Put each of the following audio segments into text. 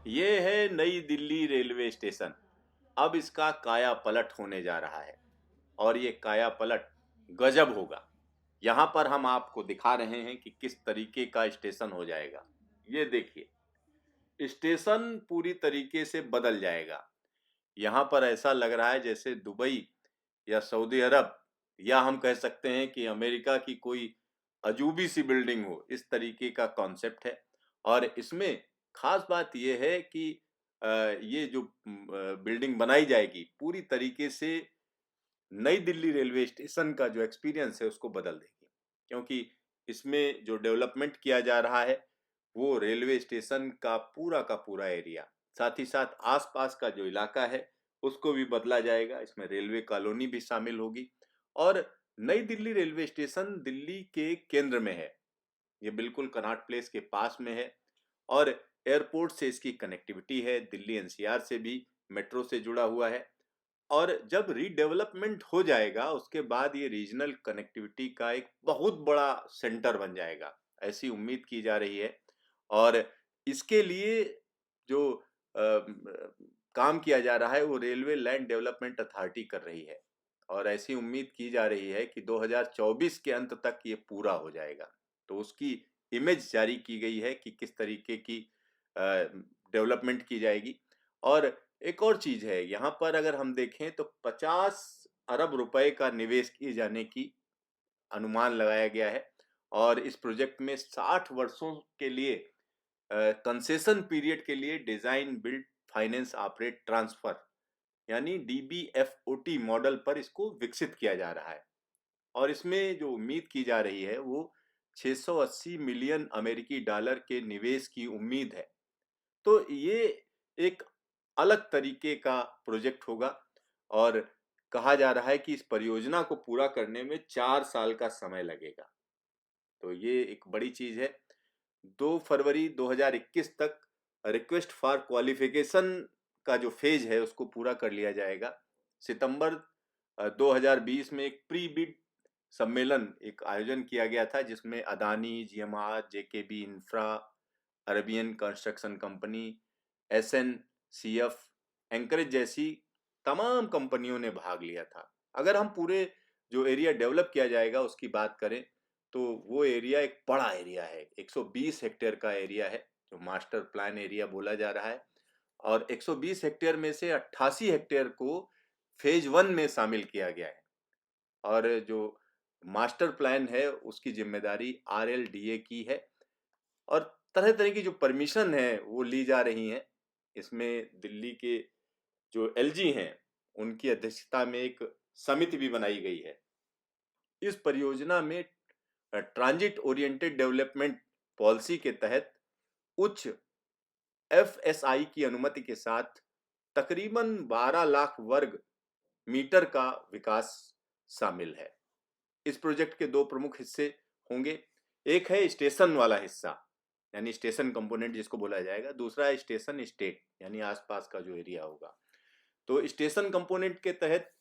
ये है नई दिल्ली रेलवे स्टेशन। अब इसका काया पलट होने जा रहा है और ये काया पलट गजब होगा। यहाँ पर हम आपको दिखा रहे हैं कि किस तरीके का स्टेशन हो जाएगा। ये देखिए, स्टेशन पूरी तरीके से बदल जाएगा। यहाँ पर ऐसा लग रहा है जैसे दुबई या सऊदी अरब या हम कह सकते हैं कि अमेरिका की कोई अजूबी सी बिल्डिंग हो, इस तरीके का कॉन्सेप्ट है। और इसमें खास बात ये है कि ये जो बिल्डिंग बनाई जाएगी पूरी तरीके से नई दिल्ली रेलवे स्टेशन का जो एक्सपीरियंस है उसको बदल देगी। क्योंकि इसमें जो डेवलपमेंट किया जा रहा है वो रेलवे स्टेशन का पूरा एरिया, साथ ही साथ आसपास का जो इलाका है उसको भी बदला जाएगा। इसमें रेलवे कॉलोनी भी शामिल होगी और नई दिल्ली रेलवे स्टेशन दिल्ली के केंद्र में है। ये बिल्कुल कनॉट प्लेस के पास में है और एयरपोर्ट से इसकी कनेक्टिविटी है, दिल्ली एनसीआर से भी मेट्रो से जुड़ा हुआ है। और जब रीडेवलपमेंट हो जाएगा उसके बाद ये रीजनल कनेक्टिविटी का एक बहुत बड़ा सेंटर बन जाएगा, ऐसी उम्मीद की जा रही है। और इसके लिए जो काम किया जा रहा है वो रेलवे लैंड डेवलपमेंट अथॉरिटी कर रही है और ऐसी उम्मीद की जा रही है कि 2024 के अंत तक ये पूरा हो जाएगा। तो उसकी इमेज जारी की गई है कि किस तरीके की डेवलपमेंट की जाएगी। और एक और चीज है, यहाँ पर अगर हम देखें तो 50 अरब रुपए का निवेश किए जाने की अनुमान लगाया गया है और इस प्रोजेक्ट में 60 वर्षों के लिए कंसेशन पीरियड के लिए design build finance operate transfer यानी डीबीएफओटी मॉडल पर इसको विकसित किया जा रहा है। और इसमें जो उम्मीद की जा रही है वो 680 मिलियन अमेरिकी डॉलर के निवेश की उम्मीद है। तो ये एक अलग तरीके का प्रोजेक्ट होगा और कहा जा रहा है कि इस परियोजना को पूरा करने में 4 साल का समय लगेगा। तो ये एक बड़ी चीज है। 2 फरवरी 2021 तक रिक्वेस्ट फॉर क्वालिफिकेशन का जो फेज है उसको पूरा कर लिया जाएगा। सितंबर 2020 में एक प्री बिड सम्मेलन एक आयोजन किया गया था जिसमें Adani, GMR, JKB infra, Arabian construction company, SNCF, Anchorage जैसी तमाम कंपनियों ने भाग लिया था। अगर हम पूरे जो एरिया डेवलप किया जाएगा उसकी बात करें तो वो एरिया एक बड़ा एरिया है, 120 हेक्टेयर का एरिया है जो मास्टर प्लान एरिया बोला जा रहा है। और 120 हेक्टेयर में से 88 हेक्टेयर को फेज 1 में शामिल किया गया है और जो मास्टर प्लान है उसकी जिम्मेदारी आरएलडीए की है। और तरह तरह की जो परमिशन है वो ली जा रही हैं। इसमें दिल्ली के जो एलजी हैं उनकी अध्यक्षता में एक समिति भी बनाई गई है। इस परियोजना में ट्रांजिट ओरिएंटेड डेवलपमेंट पॉलिसी के तहत उच्च एफएसआई की अनुमति के साथ तकरीबन 12 लाख वर्ग मीटर का विकास शामिल है। इस प्रोजेक्ट के दो प्रमुख हिस्से होंगे। एक है स्टेशन वाला हिस्सा यानी स्टेशन कंपोनेंट जिसको बोला जाएगा, दूसरा है स्टेशन स्टेट यानी आसपास का जो एरिया होगा। तो स्टेशन कंपोनेंट के तहत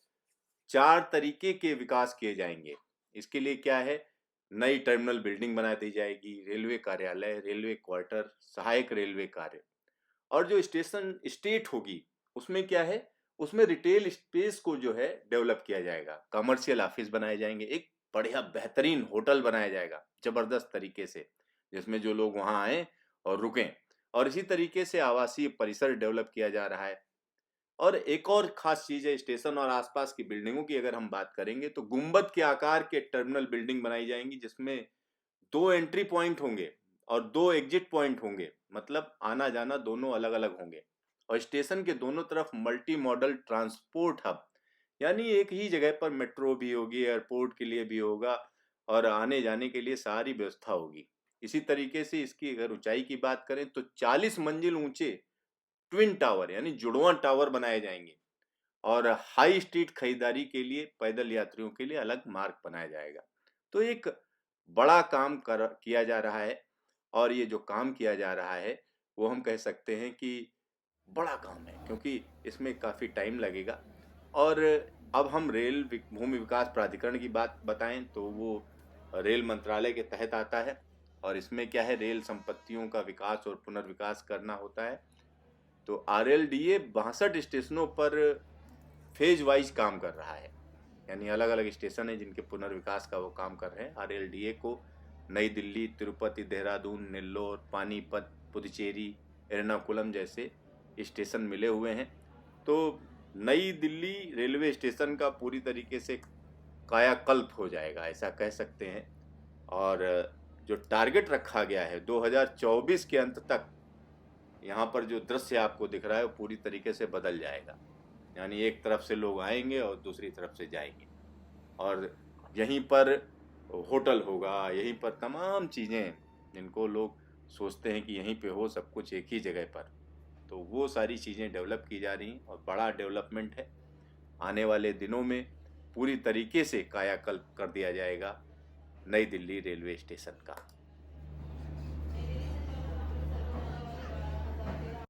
4 तरीके के विकास किए जाएंगे। इसके लिए क्या है, नई टर्मिनल बिल्डिंग बना दी जाएगी, रेलवे कार्यालय, रेलवे क्वार्टर, सहायक रेलवे कार्य। और जो स्टेशन स्टेट होगी उसमें क्या है, उसमें रिटेल स्पेस को जो है डेवलप किया जाएगा, कमर्शियल ऑफिस बनाए जाएंगे, एक बढ़िया बेहतरीन होटल बनाया जाएगा जबरदस्त तरीके से जिसमें जो लोग वहां आए और रुकें। और इसी तरीके से आवासीय परिसर डेवलप किया जा रहा है। और एक और खास चीज है, स्टेशन और आसपास की बिल्डिंगों की अगर हम बात करेंगे तो गुंबद के आकार के टर्मिनल बिल्डिंग बनाई जाएंगी जिसमें 2 एंट्री पॉइंट होंगे और 2 एग्जिट पॉइंट होंगे, मतलब आना जाना दोनों अलग अलग होंगे। और स्टेशन के दोनों तरफ मल्टी मॉडल ट्रांसपोर्ट हब यानी एक ही जगह पर मेट्रो भी होगी, एयरपोर्ट के लिए भी होगा और आने जाने के लिए सारी व्यवस्था होगी। इसी तरीके से इसकी अगर ऊंचाई की बात करें तो 40 मंजिल ऊंचे ट्विन टावर यानी जुड़वां टावर बनाए जाएंगे और हाई स्ट्रीट खरीदारी के लिए पैदल यात्रियों के लिए अलग मार्ग बनाया जाएगा। तो एक बड़ा काम किया जा रहा है और ये जो काम किया जा रहा है वो हम कह सकते हैं कि बड़ा काम है क्योंकि इसमें काफ़ी टाइम लगेगा। और अब हम भूमि विकास प्राधिकरण की बात बताएं तो वो रेल मंत्रालय के तहत आता है और इसमें क्या है, रेल संपत्तियों का विकास और पुनर्विकास करना होता है। तो RLDA 62 स्टेशनों पर फेज वाइज काम कर रहा है, यानी अलग अलग स्टेशन है जिनके पुनर्विकास का वो काम कर रहे हैं। RLDA को नई दिल्ली, तिरुपति, देहरादून, नेल्लोर, पानीपत, पुदुचेरी, एर्नाकुलम जैसे स्टेशन मिले हुए हैं। तो नई दिल्ली रेलवे स्टेशन का पूरी तरीके से कायाकल्प हो जाएगा, ऐसा कह सकते हैं। और जो टारगेट रखा गया है 2024 के अंत तक, यहाँ पर जो दृश्य आपको दिख रहा है वो पूरी तरीके से बदल जाएगा, यानी एक तरफ से लोग आएंगे और दूसरी तरफ से जाएंगे, और यहीं पर होटल होगा, यहीं पर तमाम चीज़ें जिनको लोग सोचते हैं कि यहीं पे हो सब कुछ एक ही जगह पर, तो वो सारी चीज़ें डेवलप की जा रही हैं और बड़ा डेवलपमेंट है। आने वाले दिनों में पूरी तरीके से कायाकल्प कर दिया जाएगा नई दिल्ली रेलवे स्टेशन का।